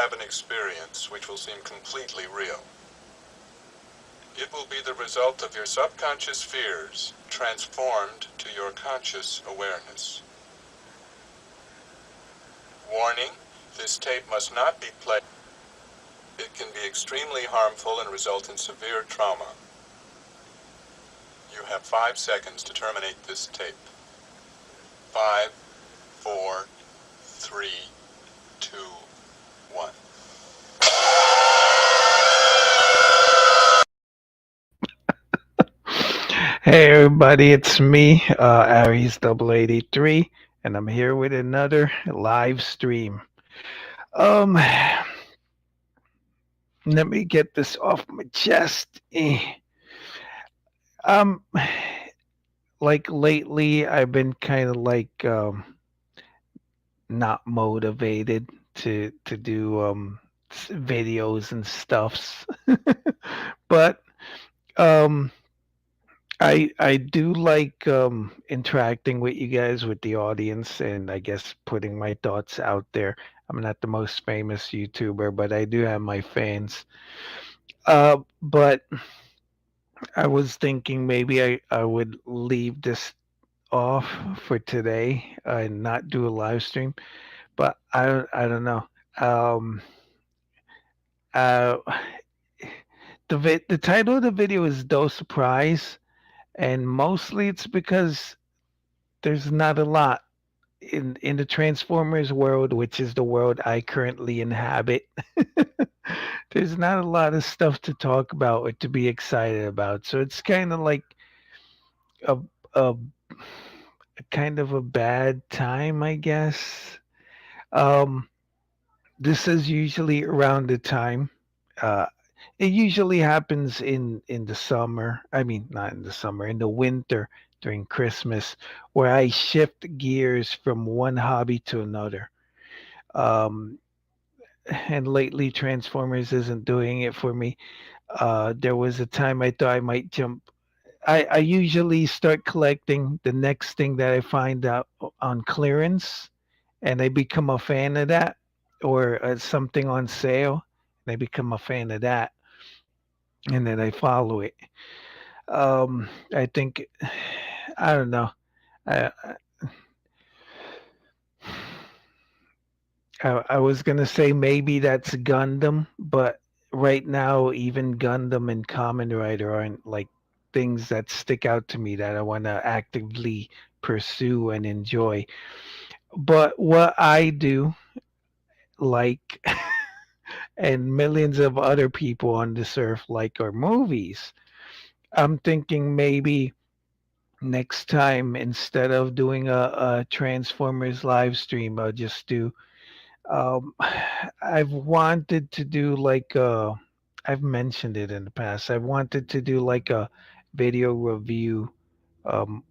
have an experience which will seem completely real. It will be the result of your subconscious fears transformed to your conscious awareness. Warning, this tape must not be played. It can be extremely harmful and result in severe trauma. You have 5 seconds to terminate this tape. 5, 4, 3, 2, 1. Hey everybody, it's me, Aries0083, and I'm here with another live stream. Um, Let me get this off my chest. Um, like lately, I've been kind of like not motivated to do videos and stuffs, but um I do like interacting with you guys, with the audience, and I guess putting my thoughts out there. I'm not the most famous YouTuber, but I do have my fans. But I was thinking maybe I would leave this off for today and not do a live stream. But I don't know. Um, uh, the title of the video is "Do Surprise," and mostly it's because there's not a lot in the Transformers world, which is the world I currently inhabit. There's not a lot of stuff to talk about or to be excited about. So it's kind of like a, a, a kind of a bad time, I guess. Um, this is usually around the time. Uh, it usually happens in the summer. I mean, not in the summer, in the winter during Christmas, where I shift gears from one hobby to another. Um, and lately, Transformers isn't doing it for me. There was a time I thought I might jump. I usually start collecting the next thing that I find out on clearance, and I become a fan of that, or something on sale, and I become a fan of that, and then I follow it. I think I don't know. I, I was gonna say maybe that's Gundam, but right now even Gundam and Kamen Rider aren't like things that stick out to me that I want to actively pursue and enjoy. But what I do like, and millions of other people on this earth like, are movies. I'm thinking maybe next time, instead of doing a Transformers live stream, I'll just do. Um, I've wanted to do like I've mentioned it in the past. I wanted to do like a video review, um,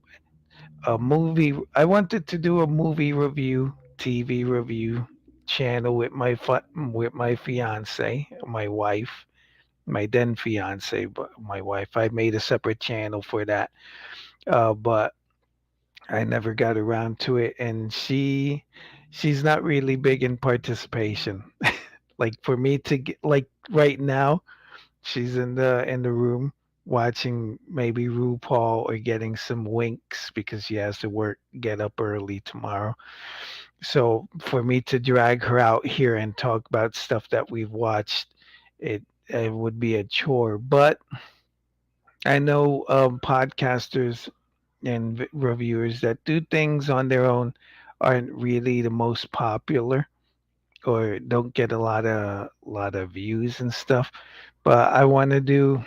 a movie. I wanted to do a movie review, TV review channel with with my fiance, my wife, my then fiance, but my wife. I made a separate channel for that, but I never got around to it, and she's not really big in participation. Like for me to get, like right now, she's in the room watching maybe RuPaul or getting some winks because she has to get up early tomorrow. So for me to drag her out here and talk about stuff that we've watched, it would be a chore. But I know podcasters and reviewers that do things on their own aren't really the most popular or don't get a lot of views and stuff. But I want to do,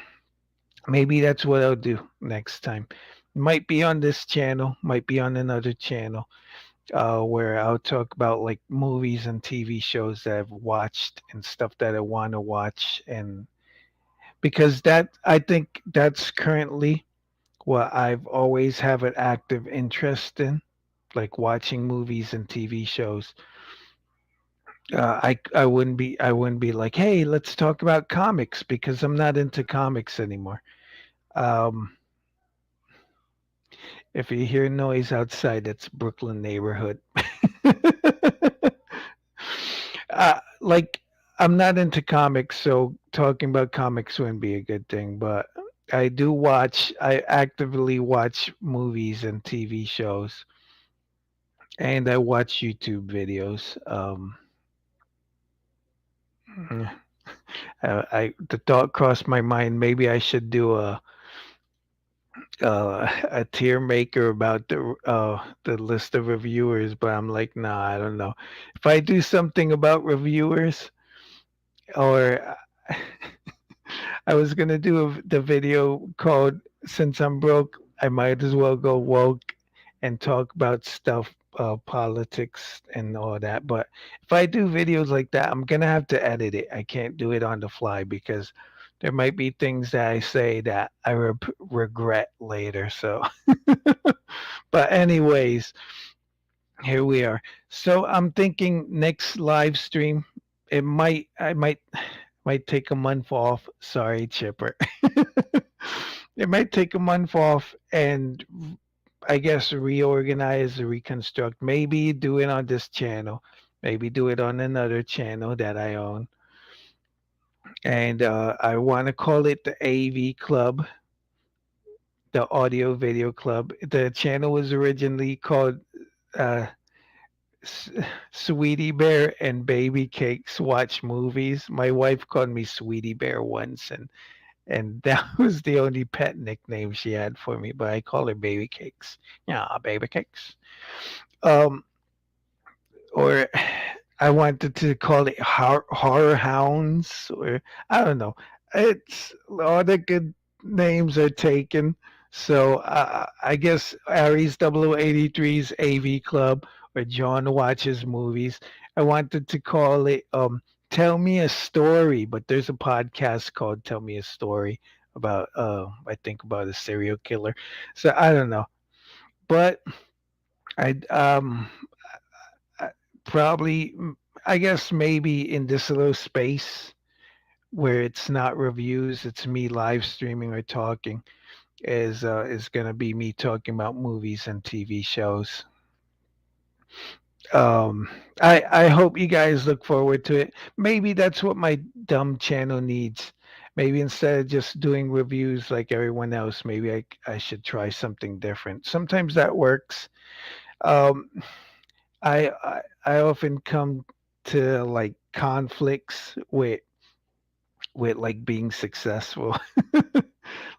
maybe that's what I'll do next time. Might be on this channel, might be on another channel, where I'll talk about like movies and TV shows that I've watched and stuff that I want to watch, and because that I think that's currently what I've always have an active interest in, like watching movies and TV shows. I wouldn't be like, hey, let's talk about comics because I'm not into comics anymore. Um, if you hear noise outside, that's Brooklyn neighborhood. Like I'm not into comics, so talking about comics wouldn't be a good thing. But I actively watch movies and TV shows, and I watch YouTube videos. Mm, the thought crossed my mind. Maybe I should do a tier maker about the list of reviewers, but I'm like, nah, I don't know. If I do something about reviewers, or I was gonna do the video called "Since I'm Broke, I Might as Well Go Woke" and talk about stuff, politics and all that. But if I do videos like that, I'm gonna have to edit it. I can't do it on the fly because there might be things that I say that I regret later. So, but anyways, here we are. So I'm thinking next live stream, I might take a month off. Sorry, Chipper. It might take a month off and I guess reorganize, reconstruct. Maybe do it on this channel. Maybe do it on another channel that I own. And I want to call it the AV Club, the Audio Video Club. The channel was originally called uh, S- Sweetie Bear and Baby Cakes Watch Movies. My wife called me Sweetie Bear once, and that was the only pet nickname she had for me. But I call her Baby Cakes. Yeah, Baby Cakes. Um, or I wanted to call it horror hounds, or I don't know. It's all the good names are taken. So I guess Aries0083's AV Club or John Watches Movies. I wanted to call it Tell Me a Story, but there's a podcast called Tell Me a Story about I think about a serial killer. So I don't know. But I I- probably I guess maybe in this little space where it's not reviews, it's me live streaming or talking is going to be me talking about movies and TV shows. um I hope you guys look forward to it. Maybe that's what my dumb channel needs. Maybe instead of just doing reviews like everyone else, maybe I should try something different. Sometimes that works. um I often come to like conflicts with like being successful.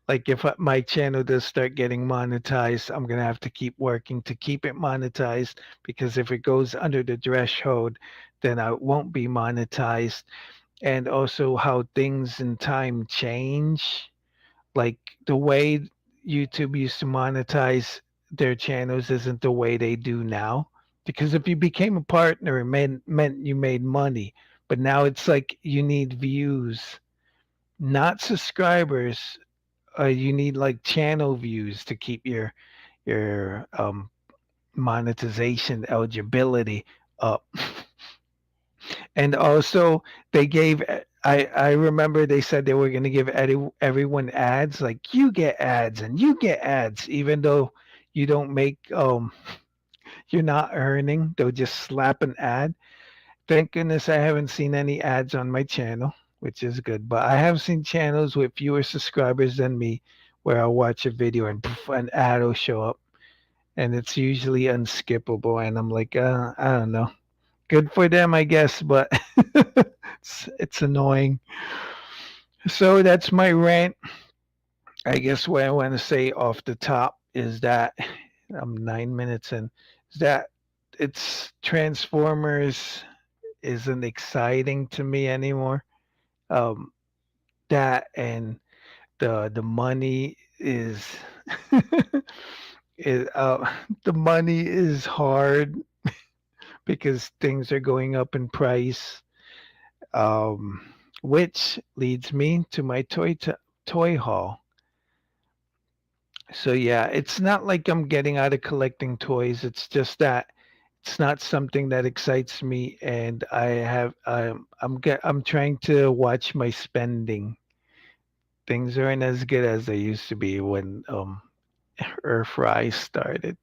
Like if my channel does start getting monetized, I'm gonna have to keep working to keep it monetized because if it goes under the threshold, then I won't be monetized. And also how things in time change, like the way YouTube used to monetize their channels isn't the way they do now. Because if you became a partner, it meant you made money. But now it's like you need views, not subscribers. You need like channel views to keep your monetization eligibility up. And also they gave I remember they said they were going to give everyone ads, like you get ads and you get ads even though you don't make you're not earning, they'll just slap an ad. Thank goodness I haven't seen any ads on my channel, which is good. But I have seen channels with fewer subscribers than me where I'll watch a video and poof, an ad will show up, and it's usually unskippable and I'm like I don't know, good for them, I guess, but it's annoying. So that's my rant. I guess what I want to say off the top is that I'm 9 minutes in. Is that it's Transformers isn't exciting to me anymore. Um, that and the money is is the money is hard because things are going up in price. Um, which leads me to my toy haul. So yeah, it's not like I'm getting out of collecting toys. It's just that it's not something that excites me, and I'm trying to watch my spending. Things aren't as good as they used to be when Earth Rise started.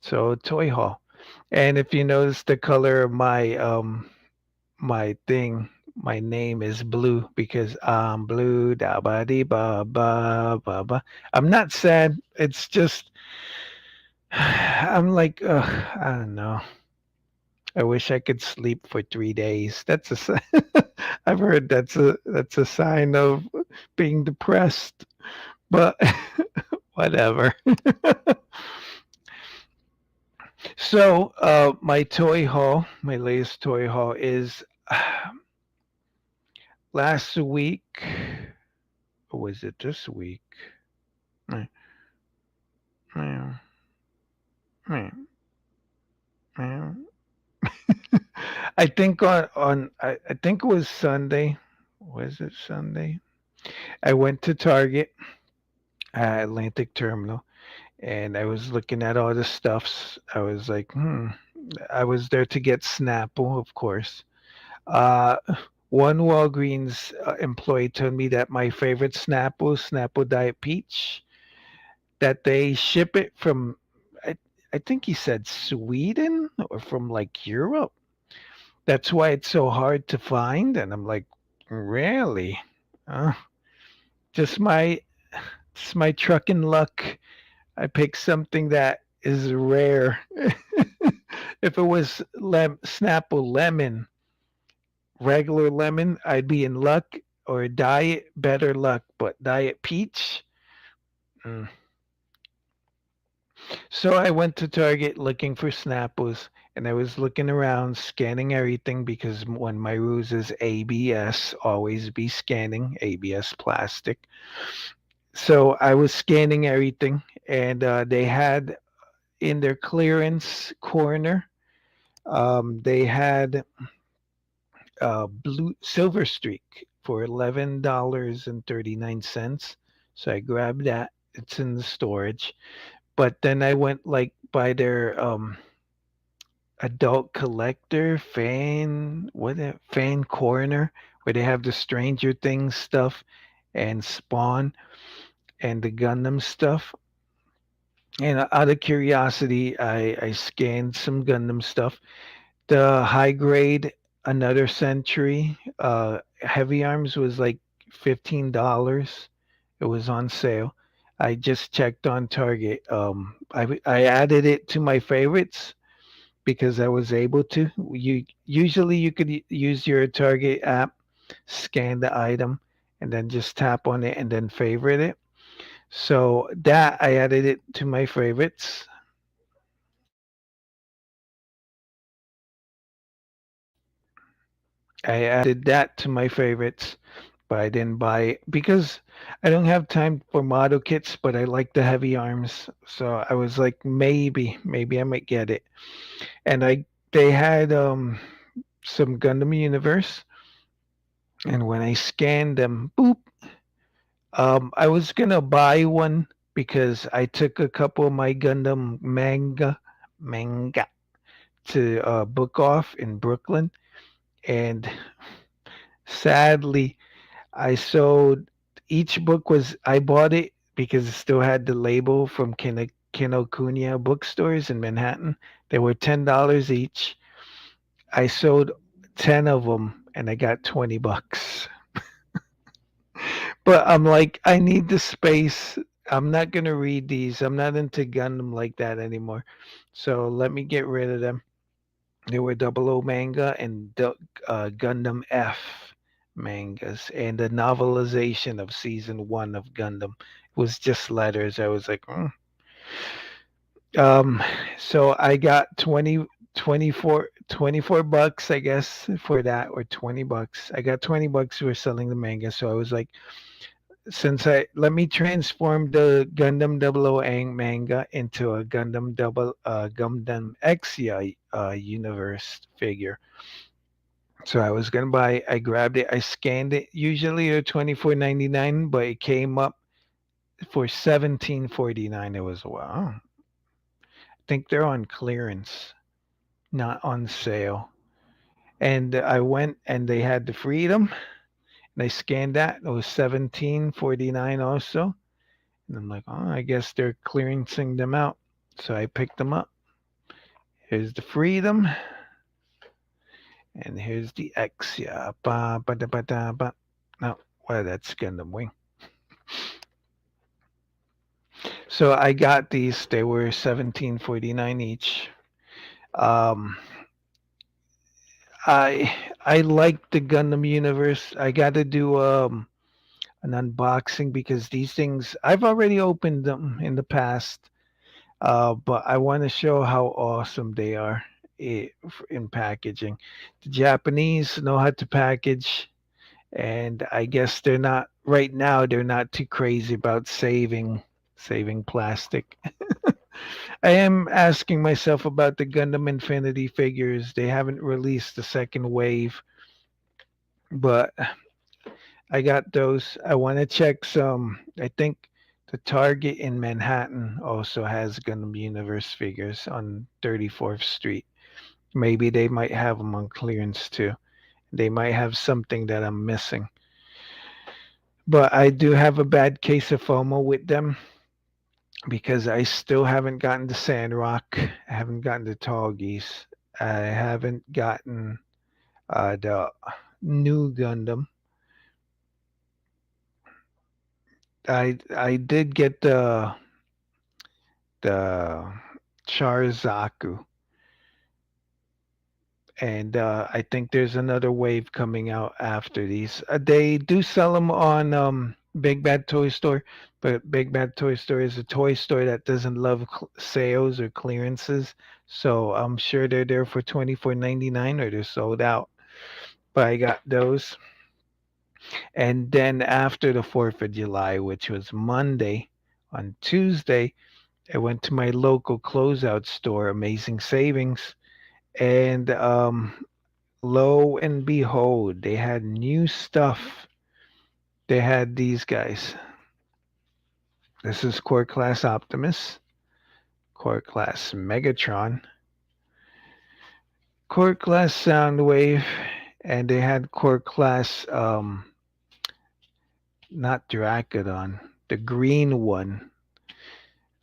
So toy haul, and if you notice the color of my thing, My name is Blue because I'm blue. Da ba dee ba ba ba ba. I'm not sad. It's just I'm like I don't know. I wish I could sleep for 3 days. I've heard that's a sign of being depressed. But whatever. So my toy haul, my latest toy haul is last week. Or was it this week? Mm, mm, mm, mm. I think I think it was Sunday. Was it Sunday? I went to Target Atlantic Terminal and I was looking at all the stuffs. I was like, I was there to get Snapple, of course. Uh, one Walgreens employee told me that my favorite Snapple Diet Peach, that they ship it from, I, I think he said Sweden or from like Europe. That's why it's so hard to find. And I'm like, really? Uh, just my just my trucking luck. I picked something that is rare. If it was Snapple lemon, regular lemon, I'd be in luck. Or diet, better luck. But diet peach. Mm. So I went to Target looking for Snapples, and I was looking around, scanning everything because one of my rules is ABS, always be scanning ABS plastic. So I was scanning everything, and they had in their clearance corner, they had blue silver streak for $11.39. So I grabbed that. It's in the storage. But then I went like by their adult collector fan corner where they have the Stranger Things stuff and Spawn and the Gundam stuff. And out of curiosity, I scanned some Gundam stuff. The high grade, another century, heavy arms was like $15. It was on sale. I just checked on Target. I added it to my favorites because I was able to. You could use your Target app, scan the item, and then just tap on it and then favorite it. So that I added it to my favorites. I added that to my favorites, but I didn't buy it because I don't have time for model kits, but I like the heavy arms. So I was like, maybe I might get it. And they had some Gundam Universe, and when I scanned them, boop, I was gonna buy one because I took a couple of my Gundam manga to book off in Brooklyn, and sadly I sold each book was I bought it because it still had the label from Kinokuniya bookstores in Manhattan. They were $10 each. I sold 10 of them and I got $20. But I'm like, I need the space. I'm not going to read these. I'm not into Gundam like that anymore. So let me get rid of them. There were Double O manga and Gundam F mangas, and the novelization of season one of Gundam was just letters. I was like, um, so I got 24 bucks, I guess, for that, or $20. I got $20 for selling the manga. So I was like, let me transform the Gundam Double O manga into a Gundam X universe figure. So I was gonna buy. I grabbed it. I scanned it. Usually they're 24.99, but it came up for 17.49. It was wow. I think they're on clearance, not on sale. And I went and they had the Freedom, and I scanned that. It was 17.49 also. And I'm like, oh, I guess they're clearancing them out. So I picked them up. Here's the Freedom. And here's the X. Yeah. Ba, ba, da, ba, da, ba. No, well, that's Gundam Wing. So I got these. They were 17.49 each. Um, I I like the Gundam universe. I got to do an unboxing because these things I've already opened them in the past. But I want to show how awesome they are in packaging. The Japanese know how to package, and I guess they're not right now. They're not too crazy about saving plastic. I am asking myself about the Gundam Infinity figures. They haven't released the second wave, but I got those. I want to check some. I think the Target in Manhattan also has Gundam Universe figures on 34th Street. Maybe they might have them on clearance too. They might have something that I'm missing. But I do have a bad case of FOMO with them because I still haven't gotten the Sandrock. I haven't gotten the Tall Geese. I haven't gotten the new Gundam. I did get the Charzaku, and I think there's another wave coming out after these. They do sell them on Big Bad Toy Store, but Big Bad Toy Store is a toy store that doesn't love sales or clearances. So I'm sure they're there for 24.99 or they're sold out. But I got those, and then after the 4th of July, which was Monday, on Tuesday, I went to my local closeout store, Amazing Savings, and lo and behold, they had new stuff. They had these guys. This is Core Class Optimus, Core Class Megatron, Core Class Soundwave, and they had Core Class, not Dracodon, the green one.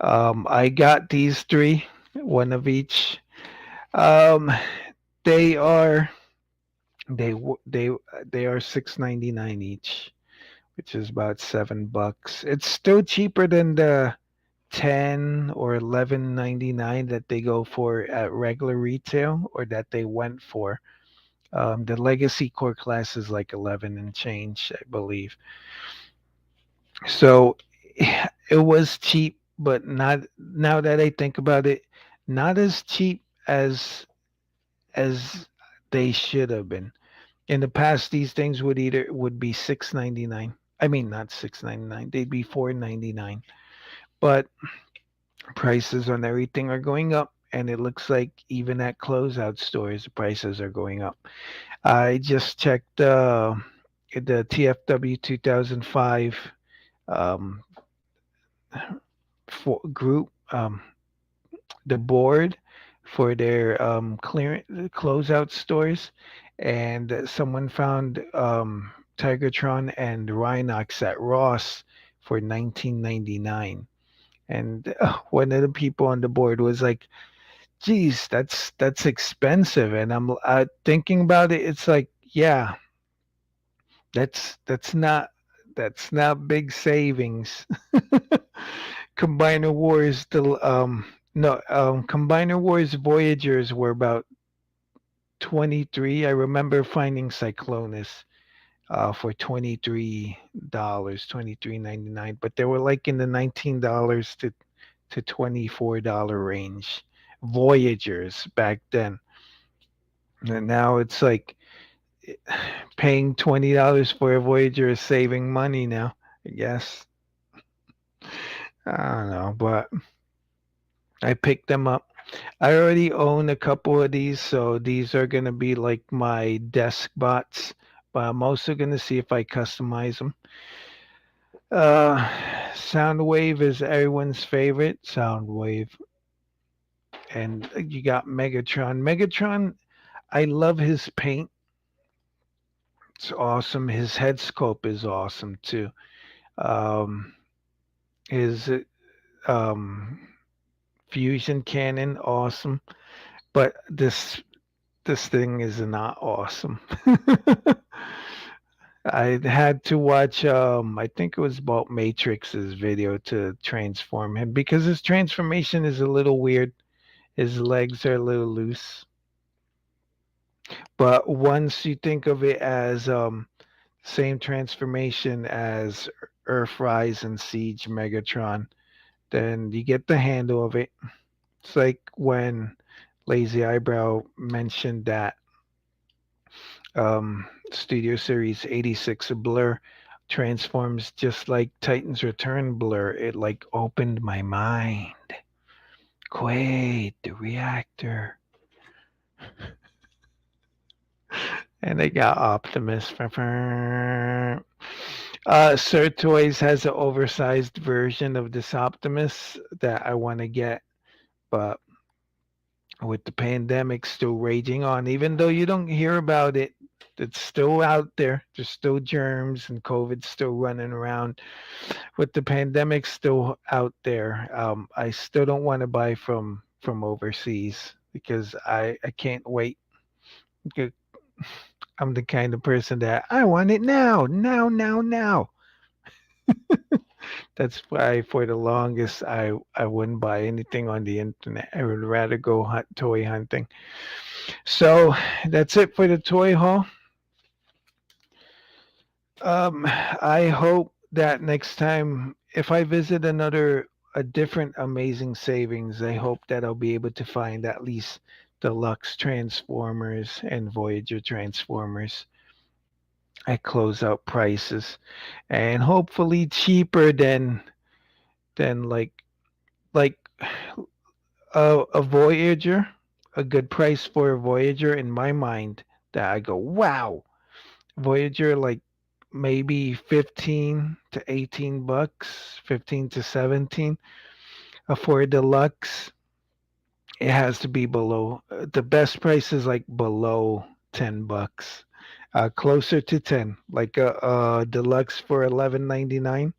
I got these three, one of each. Um, they are they they they are 6.99 each, which is about $7. It's still cheaper than the 10 or 11.99 that they go for at regular retail or that they went for. The legacy core class is like 11 and change, I believe. So it was cheap, but not now that I think about it, not as cheap as they should have been. In the past, these things would be 6.99. I mean, not 6.99. They'd be 4.99. But prices on everything are going up, and it looks like even at closeout stores, the prices are going up. I just checked the TFW 2005 um, group, the board for their clearance closeout stores, and someone found Tigertron and Rhinox at Ross for 19.99. And one of the people on the board was like, geez, that's expensive. And I'm thinking about it. It's like, yeah, that's not big savings. Combiner Wars, the no Combiner Wars Voyagers were about 23. I remember finding Cyclonus for $23, 23.99, but they were like in the $19 to $24 range. Voyagers back then. And now it's like paying $20 for a Voyager is saving money now, I guess. I don't know, but I picked them up. I already own a couple of these, so these are going to be like my desk bots, but I'm also going to see if I customize them. Uh, Soundwave is everyone's favorite. Soundwave. And you got Megatron. Megatron, I love his paint. It's awesome. His head sculpt is awesome too. Um, his um, fusion cannon, awesome. But this This thing is not awesome. I had to watch I think it was about Matrix's video to transform him because his transformation is a little weird. His legs are a little loose. But once you think of it as same transformation as Earthrise and Siege Megatron, then you get the handle of it. It's like when Lazy Eyebrow mentioned that Studio Series 86 Blur transforms just like Titan's Return Blur. It like opened my mind. Quaid, the reactor. And I got Optimus. Sir Toys has an oversized version of this Optimus that I want to get, but with the pandemic still raging on, even though you don't hear about it, it's still out there. There's still germs and COVID still running around. With the pandemic still out there, I still don't want to buy from overseas because I can't wait. Because I'm the kind of person that I want it now, now, now, now. That's why for the longest I wouldn't buy anything on the internet. I would rather go toy hunting. So that's it for the toy haul. I hope that next time, if I visit a different amazing savings, I hope that I'll be able to find at least deluxe Transformers and Voyager Transformers at closeout prices, and hopefully cheaper than like a Voyager, a good price for a Voyager in my mind. That I go, wow, Voyager like maybe 15 to 18 bucks, 15 to 17. For deluxe, it has to be below the best price is like below 10 bucks. Closer to 10, like a deluxe for 11.99.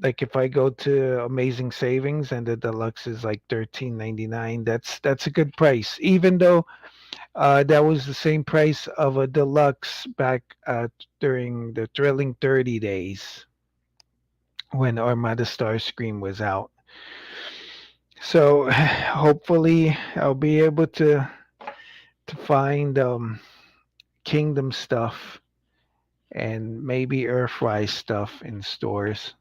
Like if I go to Amazing Savings and the deluxe is like 13.99, that's a good price. Even though that was the same price of a deluxe back during the Thrilling 30 days when Armada Starscream was out. So hopefully I'll be able to find Kingdom stuff and maybe Earthrise stuff in stores.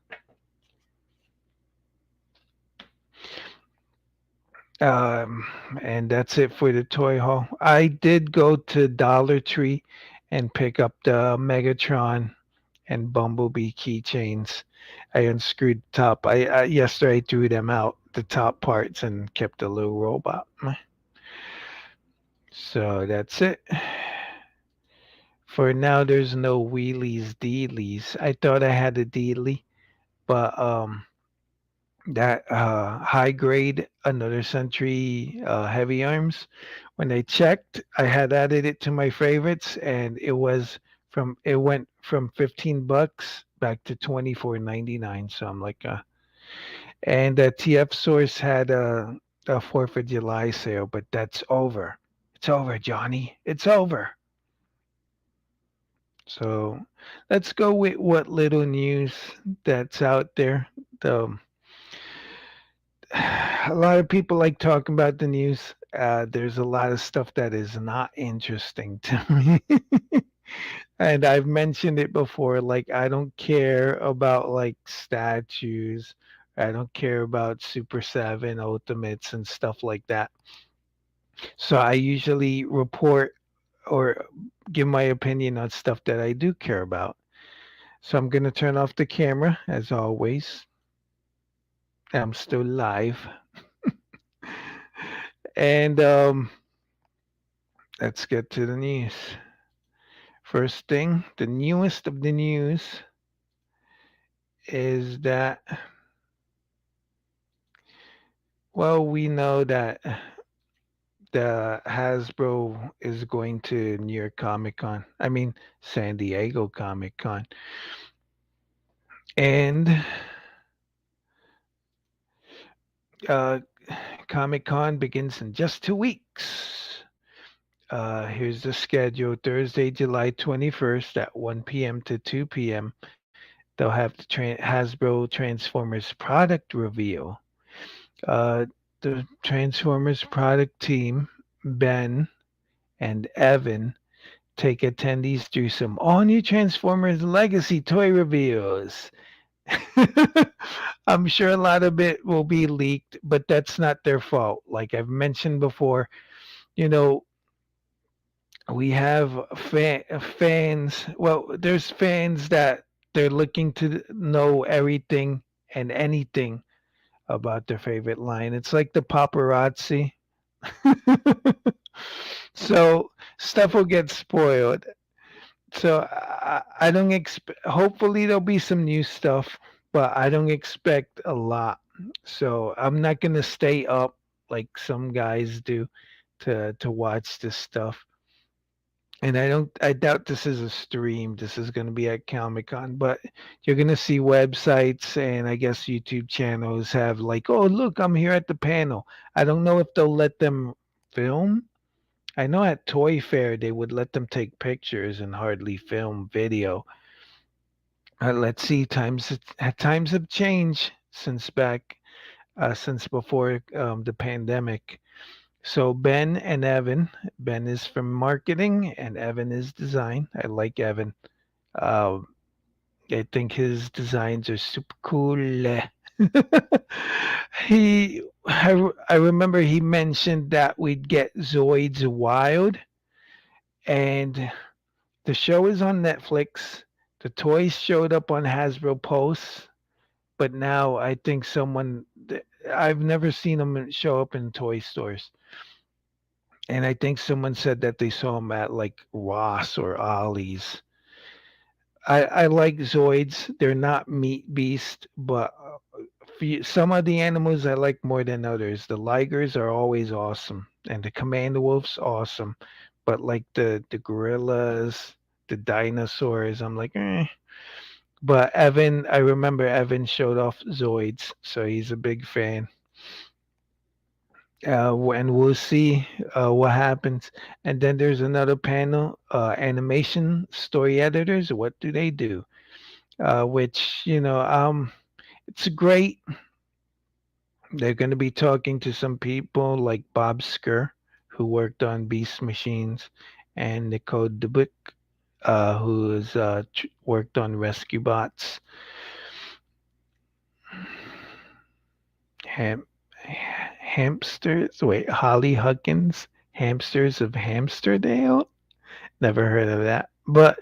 Um, and that's it for the toy haul. I did go to Dollar Tree and pick up the Megatron and Bumblebee keychains. I unscrewed the top. I yesterday I threw them out, the top parts, and kept the little robot. So that's it. For now, there's no wheelies dealies. I thought I had a dealie, but that high grade another century heavy arms, when I checked, I had added it to my favorites, and it went from 15 bucks back to 24.99. So I'm like, and TF Source had a 4th of July sale, but that's over. It's over, Johnny. It's over. So let's go with what little news that's out there. The A lot of people like talking about the news. There's a lot of stuff that is not interesting to me. And I've mentioned it before. Like, I don't care about like statues. I don't care about Super 7 Ultimates and stuff like that. So I usually report or give my opinion on stuff that I do care about. So I'm going to turn off the camera as always. I'm still live. And let's get to the news. First thing, the newest of the news is that, well, we know that the Hasbro is going to New York Comic Con. I mean, San Diego Comic Con. And uh, Comic Con begins in just 2 weeks. Here's the schedule. Thursday, July 21st at 1 p.m. to 2 p.m. They'll have the Hasbro Transformers product reveal. Uh, the Transformers product team, Ben and Evan, take attendees through some all new Transformers Legacy toy reveals. I'm sure a lot of it will be leaked, but that's not their fault. Like I've mentioned before, you know, we have fans. Well, there's fans that they're looking to know everything and anything about their favorite line. It's like the paparazzi. So stuff will get spoiled. So I don't expect. Hopefully there'll be some new stuff, but I don't expect a lot. So I'm not gonna stay up like some guys do to watch this stuff. And I doubt this is a stream. This is going to be at Comic Con, but you're going to see websites and I guess YouTube channels have like, oh look, I'm here at the panel. I don't know if they'll let them film. I know at Toy Fair they would let them take pictures and hardly film video. Let's see, times have changed since before the pandemic. So Ben is from marketing and Evan is design. I like Evan. Uh, I think his designs are super cool. I remember he mentioned that we'd get Zoids Wild, and the show is on Netflix. The toys showed up on Hasbro posts, but now I think I've never seen them show up in toy stores. And I think someone said that they saw them at like Ross or Ollie's. I like Zoids. They're not meat beast, but some of the animals I like more than others. The Ligers are always awesome, and the Commando Wolves awesome. But like the gorillas, the dinosaurs, I'm like, eh. But I remember Evan showed off Zoids, so he's a big fan. And we'll see what happens. And then there's another panel, animation story editors. What do they do? Which it's great. They're going to be talking to some people like Bob Skur, who worked on Beast Machines, and Nicole Dubuc, who has worked on Rescue Bots. Ham- Hamsters. Wait, Holly Huggins, Hamsters of Hamsterdale. Never heard of that. But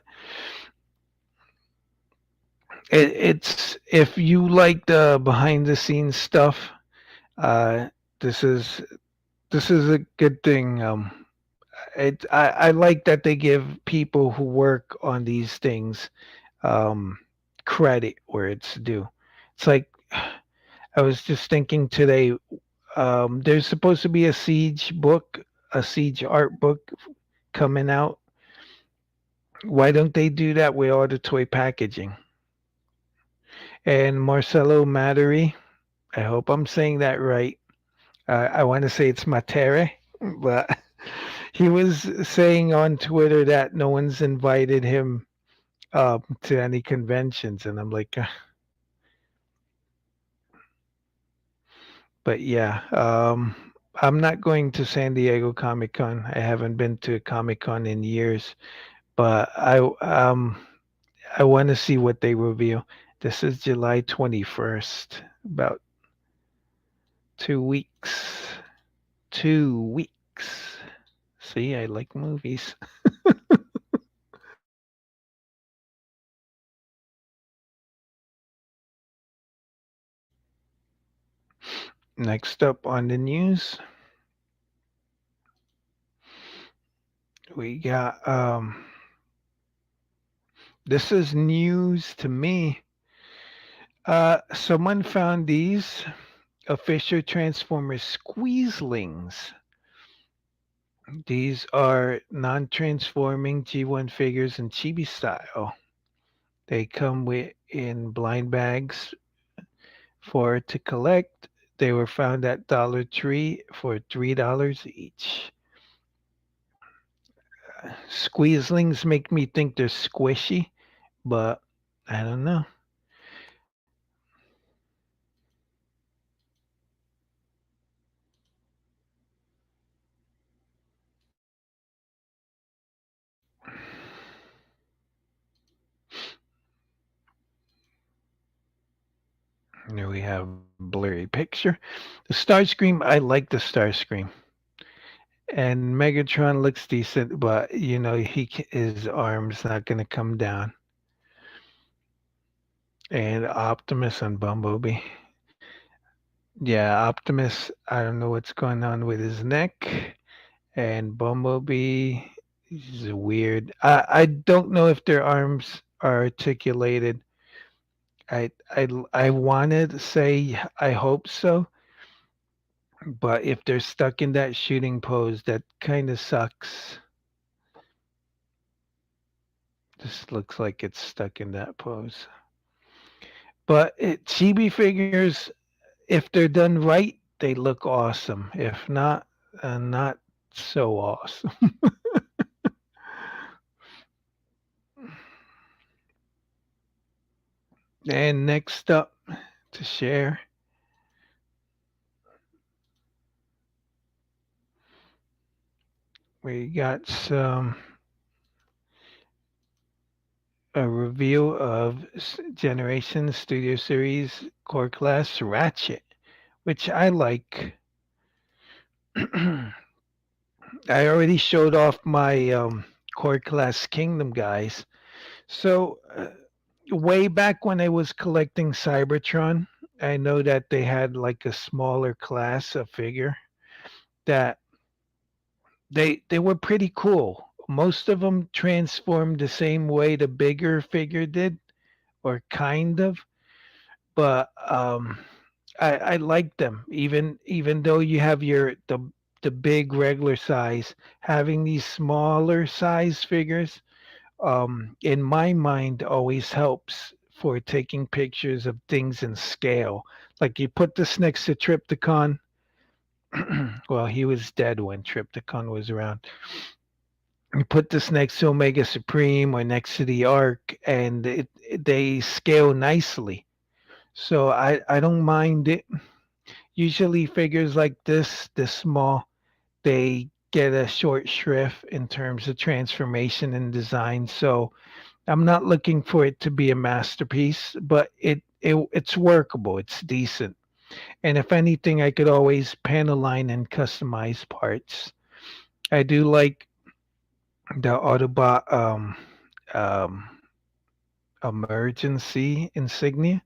it's if you like the behind the scenes stuff, uh, this is this is a good thing. I like that they give people who work on these things um, credit where it's due. It's like I was just thinking today. There's supposed to be a Siege book, a Siege art book coming out. Why don't they do that with all the toy packaging? And Marcelo Matteri, I hope I'm saying that right. I want to say it's Matere, but he was saying on Twitter that no one's invited him to any conventions, and I'm like, but yeah, I'm not going to San Diego Comic Con. I haven't been to a Comic Con in years, but I want to see what they reveal. This is July 21st, about 2 weeks. 2 weeks. See, I like movies. Next up on the news, we got this is news to me. Someone found these official Transformers squeezlings. These are non-transforming G1 figures in chibi style. They come with in blind bags for to collect. They were found at Dollar Tree for $3 each. Squeezlings make me think they're squishy, but I don't know. Here we have blurry picture. The Starscream, I like the Starscream. And Megatron looks decent, but his arm's not going to come down. And Optimus and Bumblebee. Yeah, Optimus, I don't know what's going on with his neck. And Bumblebee is weird. I don't know if their arms are articulated. I wanted to say I hope so, but if they're stuck in that shooting pose, that kind of sucks. This looks like it's stuck in that pose. But chibi figures, if they're done right, they look awesome. If not, not so awesome. And next up to share, we got a review of Generation Studio Series Core Class Ratchet, which I like. I already showed off my Core Class Kingdom guys. So, way back when I was collecting Cybertron, I know that they had like a smaller class of figure that they were pretty cool. Most of them transformed the same way the bigger figure did, or kind of. But I like them. Even though you have the big regular size, having these smaller size figures, in my mind, always helps for taking pictures of things in scale. Like you put this next to Triptychon. Well, he was dead when Triptychon was around. You put this next to Omega Supreme or next to the Arc, and they scale nicely. So I don't mind it. Usually figures like this small, they get a short shrift in terms of transformation and design. So I'm not looking for it to be a masterpiece, but it's workable. It's decent. And if anything, I could always panel line and customize parts. I do like the Autobot um, emergency insignia,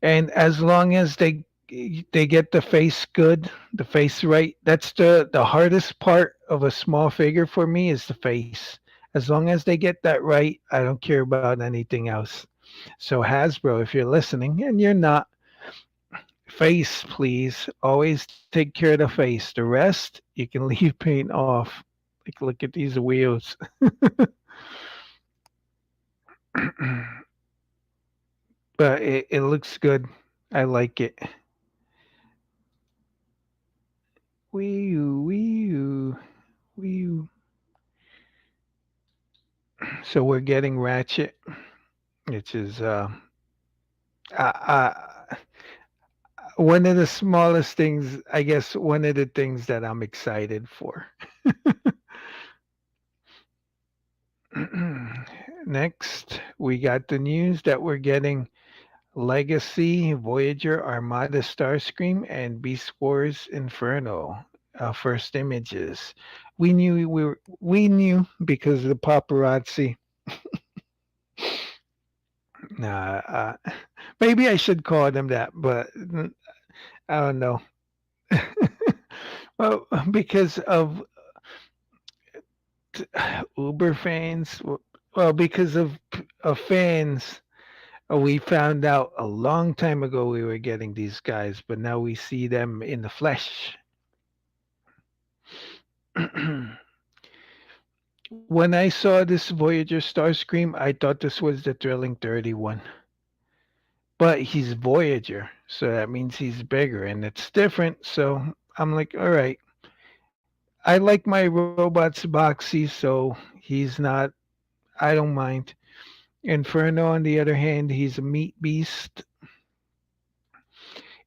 and as long as they get the face good, the face right, that's the hardest part of a small figure for me is the face. As long as they get that right, I don't care about anything else. So Hasbro, if you're listening, and you're not, face please, always take care of the face. The rest you can leave paint off. Like look at these wheels. But it looks good. I like it. Wee wee wee. So we're getting Ratchet, which is uh, one of the smallest things, I guess, one of the things that I'm excited for. Next, we got the news that we're getting Legacy, Voyager, Armada, Starscream, and Beast Wars Inferno. First images. We knew because of the paparazzi. Nah, maybe I should call them that, but I don't know. Well, because of Uber fans. Well, because of fans, we found out a long time ago we were getting these guys, but now we see them in the flesh. When I saw this Voyager Starscream, I thought this was the Thrilling 31. But he's Voyager, so that means he's bigger and it's different. So I'm like, all right. I like my robots boxy, so he's not. I don't mind. Inferno, on the other hand, he's a meat beast.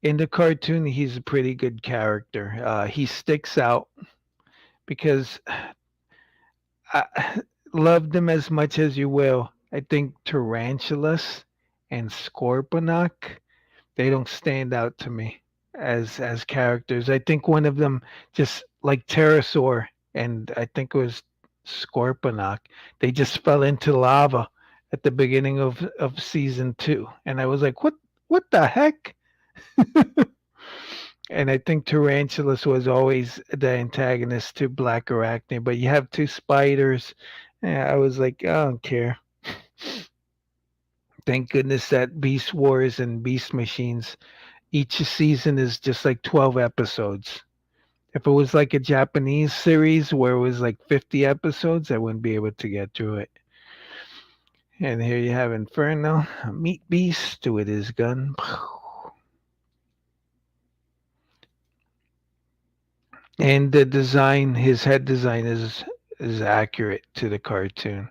In the cartoon, he's a pretty good character. He sticks out because I love them as much as you will. I think Tarantulas and Scorponok, they don't stand out to me as characters. I think one of them, just like Pterosaur and I think it was Scorponok, they just fell into lava at the beginning of season 2, and I was like, what the heck? And I think Tarantulas was always the antagonist to Black Arachne, but you have two spiders. Yeah, I was like, I don't care. Thank goodness that Beast Wars and Beast Machines, each season is just like 12 episodes. If it was like a Japanese series where it was like 50 episodes, I wouldn't be able to get through it. And here you have Inferno, a meat beast with his gun. And the design, his head design is accurate to the cartoon.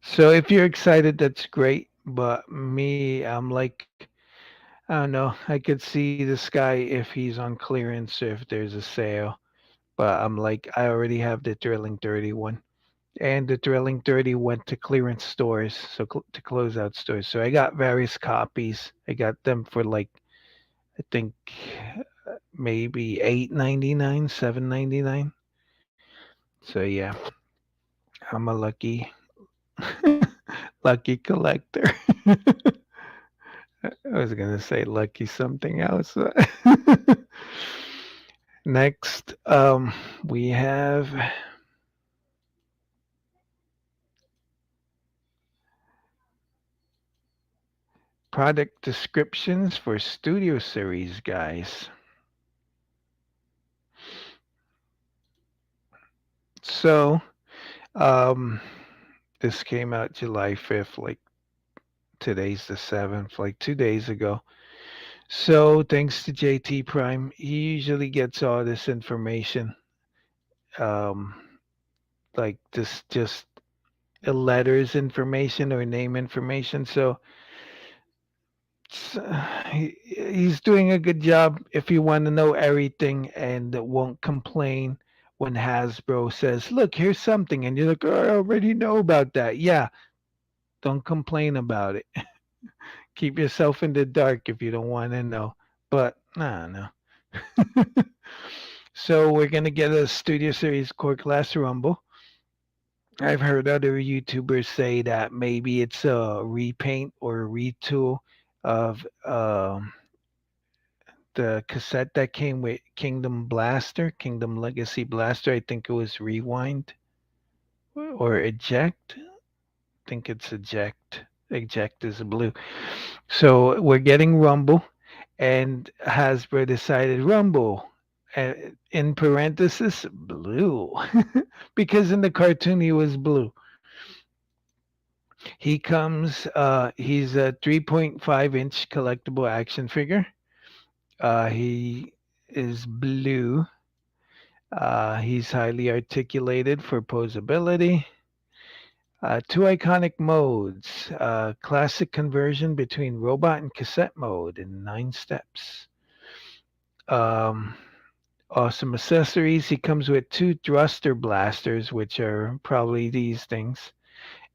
So if you're excited, that's great. But me, I'm like, I don't know. I could see this guy if he's on clearance or if there's a sale. But I'm like, I already have the Thrilling 31. And the Thrilling 30 went to clearance stores, so to closeout stores. So I got various copies. I got them for like, I think maybe 8.99, 7.99. So yeah, I'm a lucky collector. I was gonna say lucky something else. Next, we have product descriptions for Studio Series, guys. So, um, this came out July 5th, like today's the 7th, like 2 days ago. So, thanks to JT Prime, he usually gets all this information, um, like this just a letters information or name information. So, he's doing a good job if you want to know everything and won't complain when Hasbro says, "Look, here's something," and you're like, "Oh, I already know about that." Yeah, don't complain about it. Keep yourself in the dark if you don't want to know. But nah, no. So we're gonna get a Studio Series Core Class Rumble. I've heard other YouTubers say that maybe it's a repaint or a retool of the cassette that came with Kingdom Blaster, Kingdom Legacy Blaster. I think it was Rewind or Eject. I think it's Eject. Eject is blue. So we're getting Rumble, and Hasbro decided Rumble, in parenthesis, blue, because in the cartoon he was blue. He comes. He's a 3.5-inch collectible action figure. He is blue. He's highly articulated for posability. Two iconic modes. Classic conversion between robot and cassette mode in 9 steps. Um, awesome accessories. He comes with two thruster blasters, which are probably these things,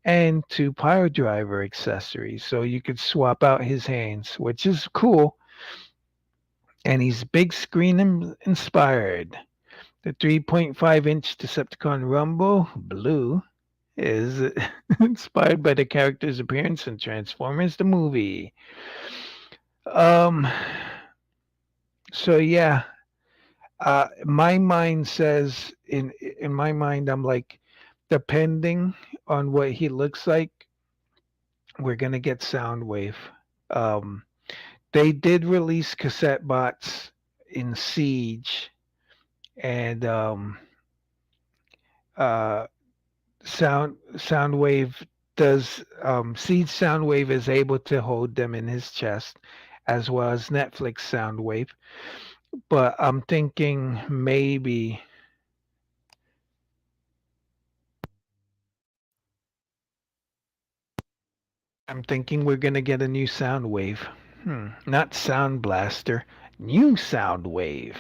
and two power driver accessories. So you could swap out his hands, which is cool. And he's big screen inspired. The 3.5-inch Decepticon Rumble Blue is inspired by the character's appearance in Transformers the movie. Um so yeah, my mind says in my mind I'm like, depending on what he looks like, we're going to get Soundwave. Um they did release cassette bots in Siege, and uh Soundwave does Seed Soundwave is able to hold them in his chest, as well as Netflix Soundwave. but I'm thinking we're gonna get a new sound wave. Not sound blaster, new sound wave.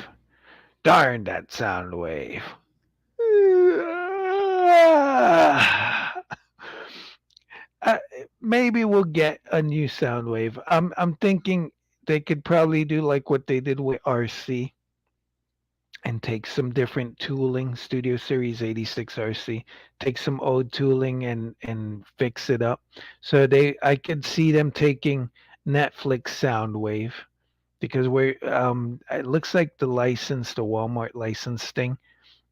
Darn that sound wave. Uh, Maybe we'll get a new sound wave. I'm thinking they could probably do like what they did with RC and take some different tooling, Studio Series 86 RC, take some old tooling and fix it up. So I could see them taking Netflix Soundwave because we're it looks like the license, the Walmart license thing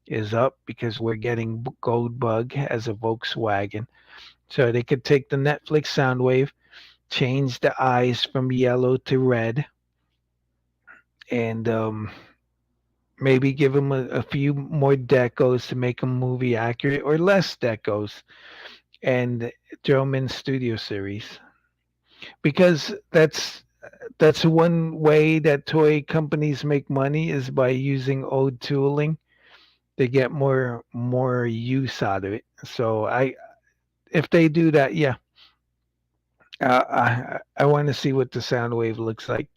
is up because we're getting Gold Bug as a Volkswagen. So they could take the Netflix Soundwave, change the eyes from yellow to red, and maybe give them a few more decos to make them movie accurate, or less decos, and throw them in Studio Series because that's one way that toy companies make money is by using old tooling. They get more use out of it. So I if they do that, yeah, I want to see what the sound wave looks like.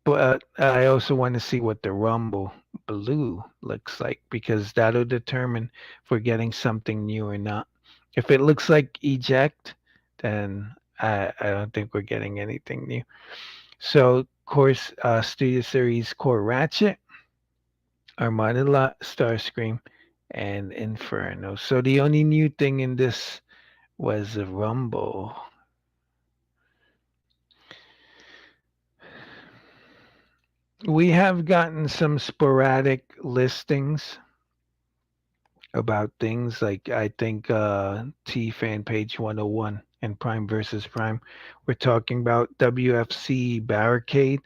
But I also want to see what the Rumble Blue looks like because that'll determine if we're getting something new or not. If it looks like Eject, then I don't think we're getting anything new. So, of course, Studio Series Core Ratchet, Armada Starscream, and Inferno. So the only new thing in this was the Rumble. We have gotten some sporadic listings about things like I think T fan page 101 and Prime versus Prime. We're talking about WFC Barricade,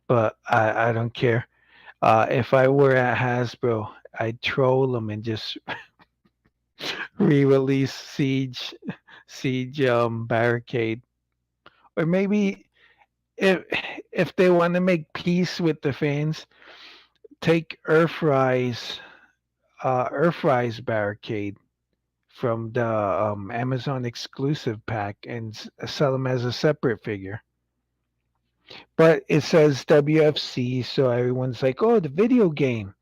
but I don't care. If I were at Hasbro, I'd troll them and just re-release Siege Barricade, or maybe if if they want to make peace with the fans, take Earthrise Barricade from the Amazon exclusive pack and sell them as a separate figure. But it says WFC, so everyone's like, "Oh, the video game,"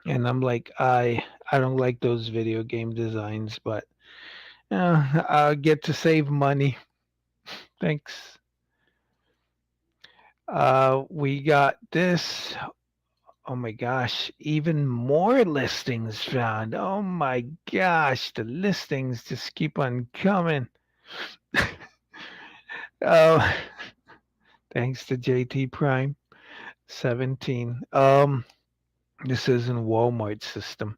and I'm like, I don't like those video game designs, but I'll get to save money. Thanks. We got this. Oh my gosh, even more listings found. Oh my gosh, the listings just keep on coming. Oh, thanks to JT Prime 17. This is in Walmart system.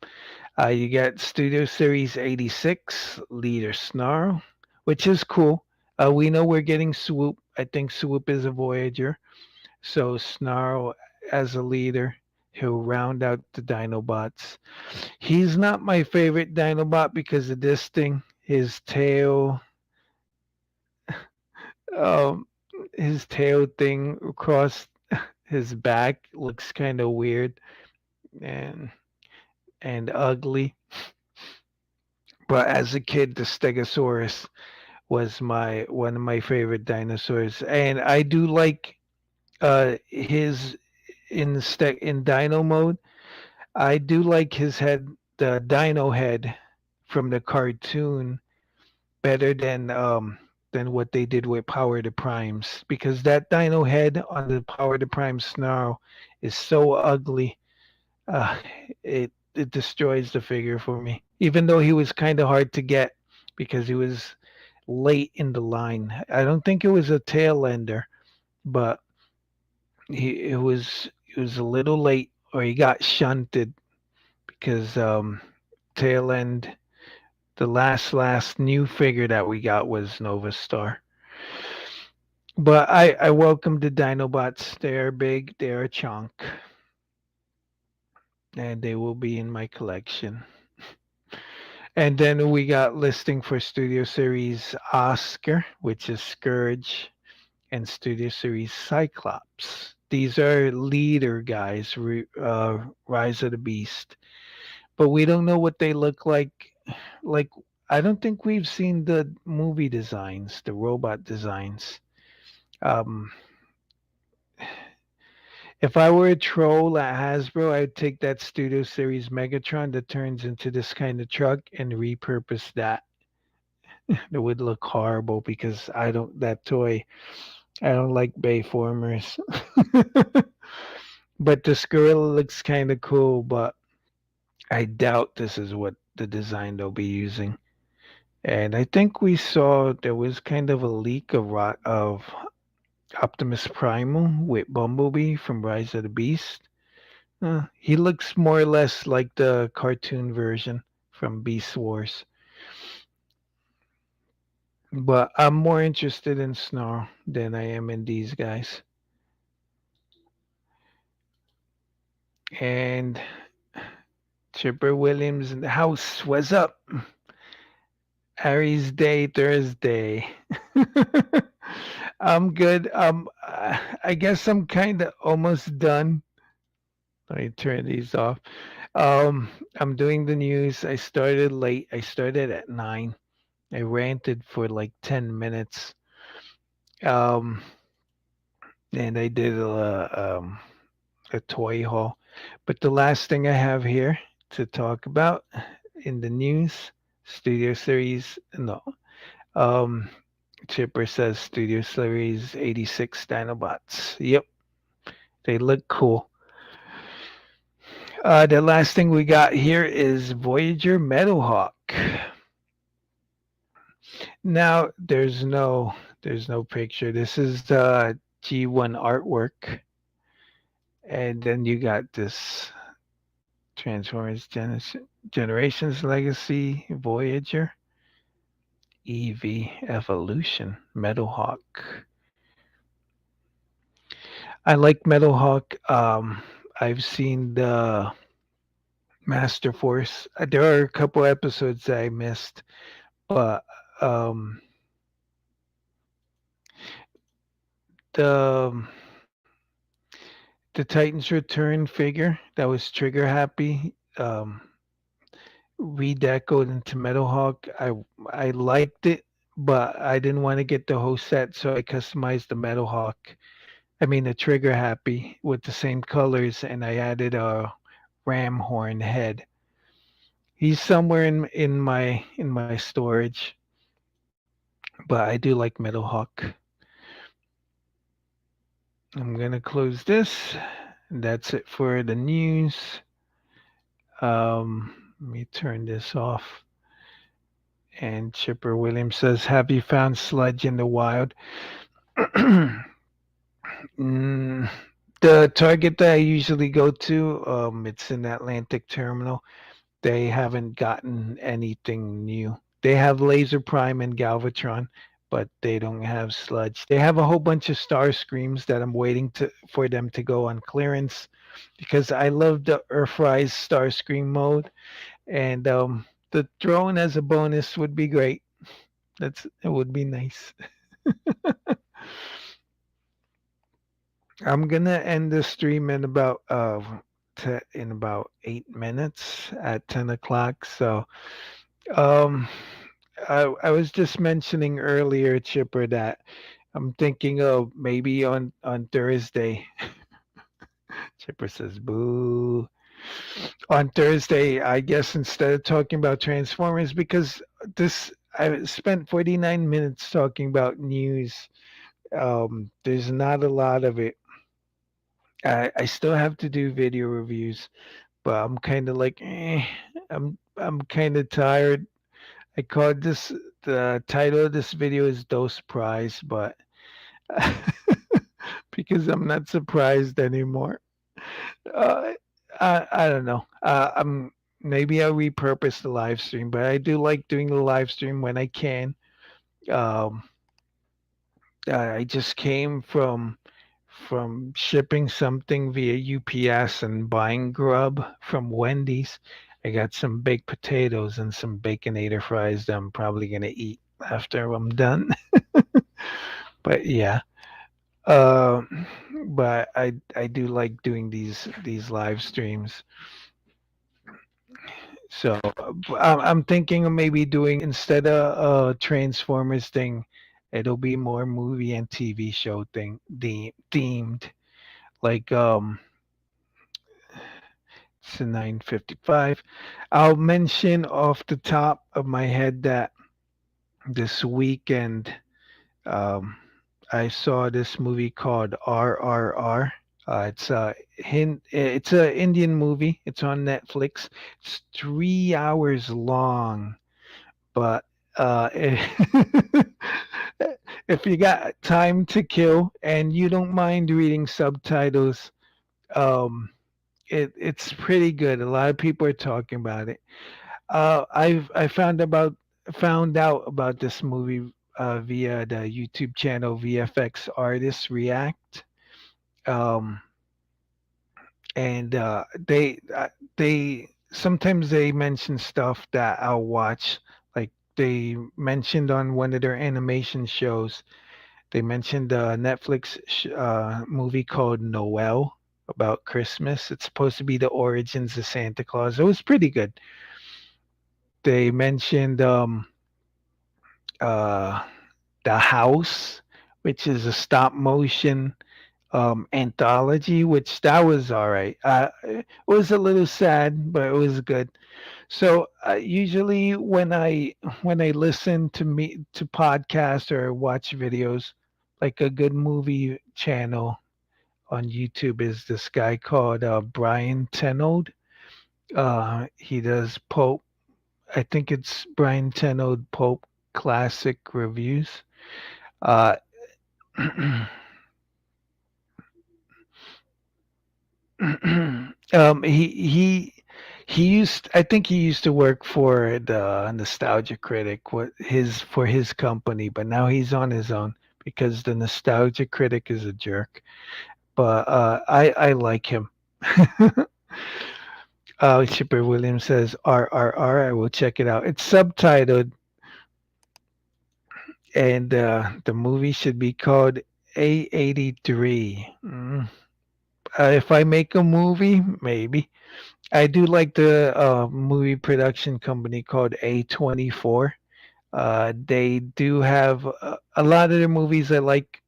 You got Studio Series 86 Leader Snarl, which is cool. We know we're getting Swoop. I think Swoop is a Voyager. So Snarl as a leader, he'll round out the Dinobots. He's not my favorite Dinobot because of this thing. Um, his tail thing across his back looks kind of weird and ugly. But as a kid, the Stegosaurus was my one of my favorite dinosaurs, and I do like his in Dino mode. I do like his head, the Dino head from the cartoon, better than what they did with Power the Primes because that Dino head on the Power the Prime Snarl is so ugly. Uh, it destroys the figure for me. Even though he was kind of hard to get because he was late in the line. I don't think it was a tail ender, but he was a little late or he got shunted because tail end the last new figure that we got was Nova Star. But I welcome the Dinobots. They are big, they are chunk, and they will be in my collection. And then we got listing for Studio Series Oscar, which is Scourge, and Studio Series Cyclops, These are leader guys, Rise of the Beast. But we don't know what they look like. Like, I don't think we've seen the movie designs, the robot designs. Um, if I were a troll at Hasbro, I'd take that Studio Series Megatron that turns into this kind of truck and repurpose that. It would look horrible because I don't that toy. I don't like Bayformers. But this gorilla looks kind of cool, but I doubt this is what the design they'll be using. And I think we saw there was kind of a leak of Optimus Primal with Bumblebee from Rise of the Beast. He looks more or less like the cartoon version from Beast Wars. But I'm more interested in Snarl than I am in these guys. And Chipper Williams in the house. What's up? Aries Day Thursday. I'm good. I guess I'm kind of almost done. Let me turn these off. I'm doing the news. I started late. I started at 9. I ranted for like 10 minutes. Um, and I did a toy haul. But the last thing I have here to talk about in the news, Studio Series, no. Um, Chipper says Studio Series 86 Dinobots. Yep, they look cool. The last thing we got here is Voyager Metalhawk. Now there's no picture. This is the G1 artwork, and then you got this Transformers Generations Legacy Voyager EV Evolution Metalhawk. I like Metalhawk. I've seen the Master Force. There are a couple episodes that I missed, but um, the the Titans Return figure that was trigger happy, redecoed into Metalhawk. I liked it, but I didn't want to get the whole set, so I customized the Metalhawk. I mean the trigger happy with the same colors, and I added a ram horn head. He's somewhere in my storage, but I do like Metalhawk. I'm gonna close this. That's it for the news. Let me turn this off. And Chipper Williams says, "Have you found sludge in the wild?" Mm, the Target that I usually go to, it's in Atlantic Terminal. They haven't gotten anything new. They have Laser Prime and Galvatron, but they don't have Sludge. They have a whole bunch of Star Screams that I'm waiting for them to go on clearance because I love the Earthrise Star Scream mode, and the drone as a bonus would be great. It would be nice. I'm gonna end the stream in about 8 minutes at 10 o'clock. So um I was just mentioning earlier, Chipper, that I'm thinking of maybe on Thursday. Chipper says, "Boo." On Thursday, I guess instead of talking about Transformers, because this I spent 49 minutes talking about news. There's not a lot of it. I still have to do video reviews, but I'm kind of like, I'm kind of tired. I called this the title of this video is Dose Prize, but because I'm not surprised anymore. Uh, I don't know. I'm maybe I'll repurpose the live stream, but I do like doing the live stream when I can. Um, I just came from shipping something via UPS and buying grub from Wendy's. I got some baked potatoes and some baconator fries that I'm probably gonna eat after I'm done. But yeah. Uh, but I do like doing these live streams. So I'm thinking of maybe doing instead of Transformers thing, it'll be more movie and TV show themed. Like it's a 9:55. I'll mention off the top of my head that this weekend um, I saw this movie called RRR. It's a Indian movie. It's on Netflix. It's 3 hours long, but if you got time to kill and you don't mind reading subtitles, um, it's pretty good. A lot of people are talking about it. I found out about this movie via the YouTube channel VFX Artists React. Um, and they sometimes they mention stuff that I'll watch. Like they mentioned on one of their animation shows, they mentioned a Netflix movie called Noel about Christmas. It's supposed to be the origins of Santa Claus. It was pretty good. They mentioned uh, The House, which is a stop motion anthology, which that was all right. It was a little sad, but it was good. So usually when I listen to podcasts or watch videos, like a good movie channel on YouTube is this guy called Brian Tenold. He does Pope. I think it's Brian Tenold Pope Classic Reviews. Uh, he he used I think he used to work for the Nostalgia Critic for his company, but now he's on his own because the Nostalgia Critic is a jerk. But I like him. Chipper Williams says RRR. I will check it out. It's subtitled, and the movie should be called A83. If I make a movie, maybe. I do like the movie production company called A24. They do have a lot of their movies I like.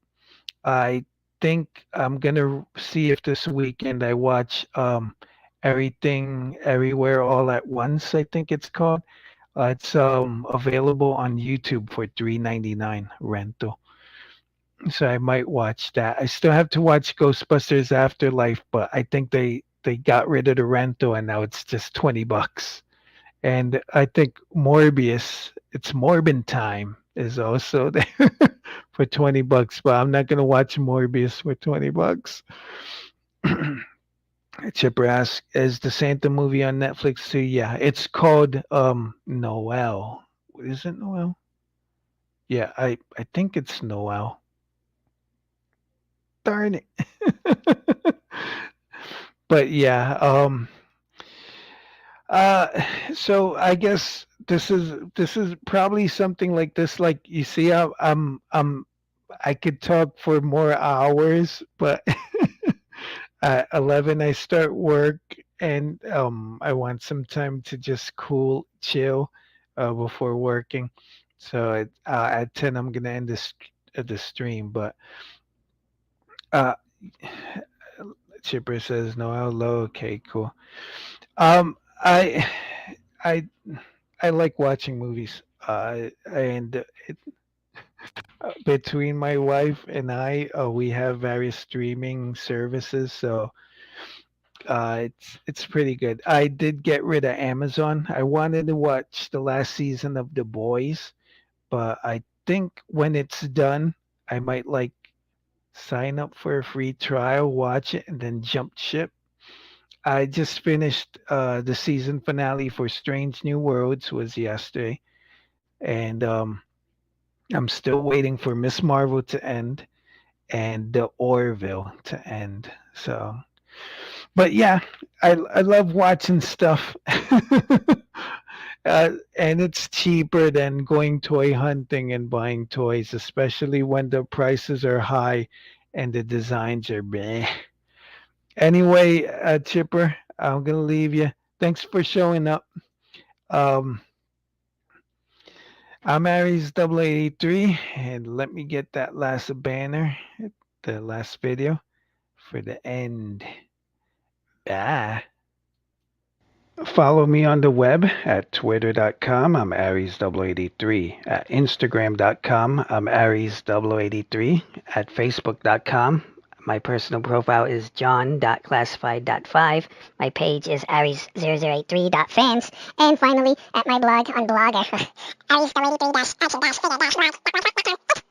I think I'm gonna see if this weekend I watch Everything Everywhere All at Once. I think it's called. It's available on YouTube for $3.99 rental. So I might watch that. I still have to watch Ghostbusters Afterlife, but I think they got rid of the rental and now it's just $20. And I think it's Morbin time is also there for $20, but I'm not gonna watch Morbius for $20. Chipper asks, is the Santa movie on Netflix too? Yeah, it's called Noel. Is it Noel? Yeah, I think it's Noel. Darn it. But yeah, uh so I guess this is probably something like this. Like you see, I could talk for more hours, but at 11 I start work, and I want some time to just chill before working. So at 10 I'm gonna end the stream. But uh Chipper says no, hello. Okay, cool. Um, I, I, I like watching movies. And between my wife and I, we have various streaming services, so it's pretty good. I did get rid of Amazon. I wanted to watch the last season of The Boys, but I think when it's done, I might like sign up for a free trial, watch it, and then jump ship. I just finished the season finale for Strange New Worlds was yesterday, and I'm still waiting for Miss Marvel to end and the Orville to end. So, but yeah, I love watching stuff, and it's cheaper than going toy hunting and buying toys, especially when the prices are high and the designs are bleh. Anyway, Chipper, I'm gonna leave you. Thanks for showing up. Um, I'm Aries0083, and let me get that last banner, the last video for the end. Bye. Follow me on the web at twitter.com. I'm Aries0083. At Instagram.com. I'm Aries0083. At Facebook.com. My personal profile is john.classified.5. My page is Aries0083.fans. And finally, at my blog on Blogger, Aries083-action-figure-.